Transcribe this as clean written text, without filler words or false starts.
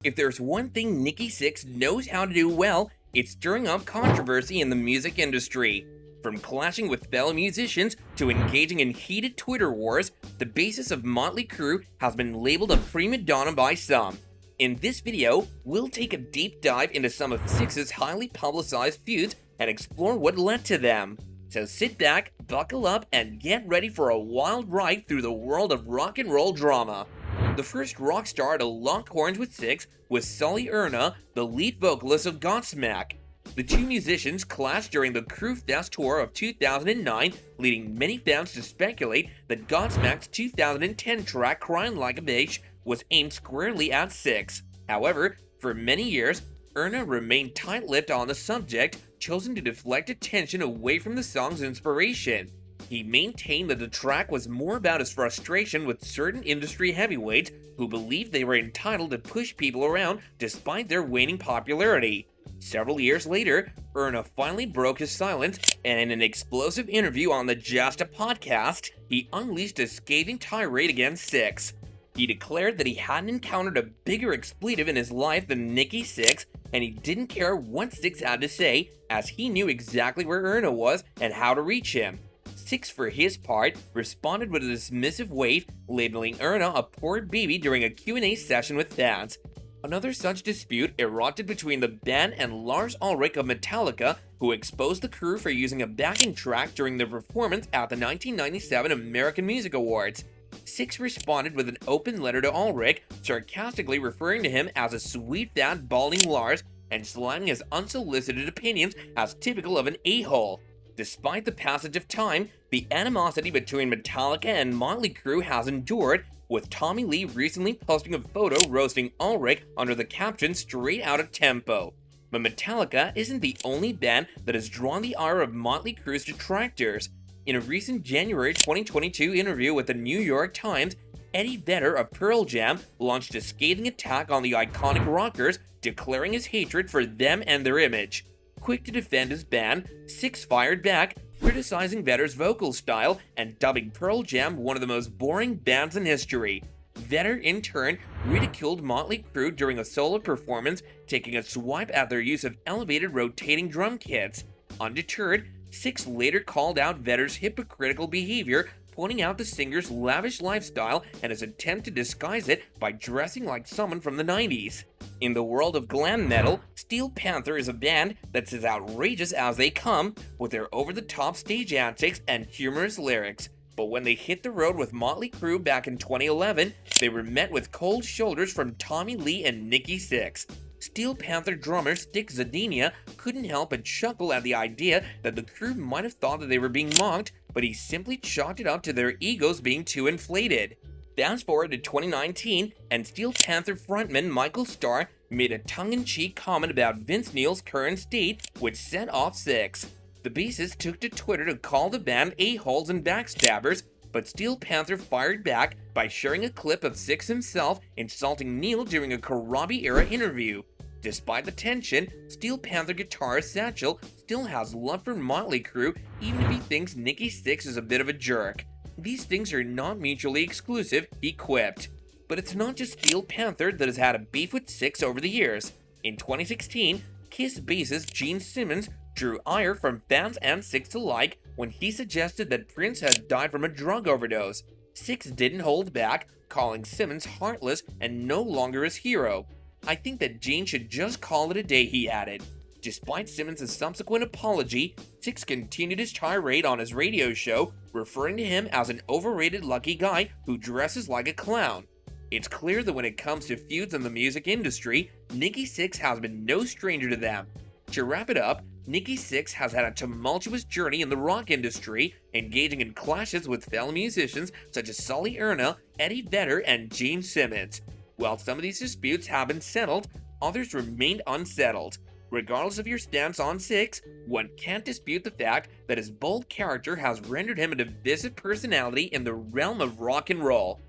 If there's one thing Nikki Sixx knows how to do well, it's stirring up controversy in the music industry. From clashing with fellow musicians to engaging in heated Twitter wars, the bassist of Motley Crue has been labeled a prima donna by some. In this video, we'll take a deep dive into some of Sixx's highly publicized feuds and explore what led to them. So sit back, buckle up, and get ready for a wild ride through the world of rock and roll drama. The first rock star to lock horns with Sixx was Sully Erna, the lead vocalist of Godsmack. The two musicians clashed during the Crue Fest tour of 2009, leading many fans to speculate that Godsmack's 2010 track Cryin Like was aimed squarely at Sixx. However, for many years, Erna remained tight-lipped on the subject, choosing to deflect attention away from the song's inspiration. He maintained that the track was more about his frustration with certain industry heavyweights who believed they were entitled to push people around despite their waning popularity. Several years later, Erna finally broke his silence, and in an explosive interview on the Jasta Podcast, he unleashed a scathing tirade against Sixx. He declared that he hadn't encountered a bigger expletive in his life than Nikki Sixx, and he didn't care what Sixx had to say, as he knew exactly where Erna was and how to reach him. Sixx, for his part, responded with a dismissive wave, labeling Erna a poor baby during a Q&A session with fans. Another such dispute erupted between the band and Lars Ulrich of Metallica, who exposed the Crue for using a backing track during their performance at the 1997 American Music Awards. Sixx responded with an open letter to Ulrich, sarcastically referring to him as a sweet fat balding Lars and slamming his unsolicited opinions as typical of an a-hole. Despite the passage of time, the animosity between Metallica and Motley Crue has endured, with Tommy Lee recently posting a photo roasting Ulrich under the caption "Straight Outta Tempo." But Metallica isn't the only band that has drawn the ire of Motley Crue's detractors. In a recent January 2022 interview with the New York Times, Eddie Vedder of Pearl Jam launched a scathing attack on the iconic rockers, declaring his hatred for them and their image. Quick to defend his band, Sixx fired back, criticizing Vedder's vocal style and dubbing Pearl Jam one of the most boring bands in history. Vedder, in turn, ridiculed Motley Crue during a solo performance, taking a swipe at their use of elevated rotating drum kits. Undeterred, Sixx later called out Vedder's hypocritical behavior, pointing out the singer's lavish lifestyle and his attempt to disguise it by dressing like someone from the 90s. In the world of glam metal, Steel Panther is a band that's as outrageous as they come, with their over-the-top stage antics and humorous lyrics. But when they hit the road with Motley Crue back in 2011, they were met with cold shoulders from Tommy Lee and Nikki Sixx. Steel Panther drummer Stick Zadina couldn't help but chuckle at the idea that the Crue might have thought that they were being mocked, but he simply chalked it up to their egos being too inflated. Fast forward to 2019, and Steel Panther frontman Michael Starr made a tongue-in-cheek comment about Vince Neil's current state, which set off Sixx. The bassist took to Twitter to call the band a-holes and backstabbers, but Steel Panther fired back by sharing a clip of Sixx himself insulting Neil during a Karabi-era interview. Despite the tension, Steel Panther guitarist Satchel still has love for Motley Crue, even if he thinks Nikki Sixx is a bit of a jerk. These things are not mutually exclusive, he quipped. But it's not just Steel Panther that has had a beef with Sixx over the years. In 2016, Kiss bassist Gene Simmons drew ire from fans and Sixx alike when he suggested that Prince had died from a drug overdose. Sixx didn't hold back, calling Simmons heartless and no longer his hero. "I think that Gene should just call it a day," he added. Despite Simmons' subsequent apology, Sixx continued his tirade on his radio show, referring to him as an overrated lucky guy who dresses like a clown. It's clear that when it comes to feuds in the music industry, Nikki Sixx has been no stranger to them. To wrap it up, Nikki Sixx has had a tumultuous journey in the rock industry, engaging in clashes with fellow musicians such as Sully Erna, Eddie Vedder, and Gene Simmons. While some of these disputes have been settled, others remained unsettled. Regardless of your stance on Sixx, one can't dispute the fact that his bold character has rendered him a divisive personality in the realm of rock and roll.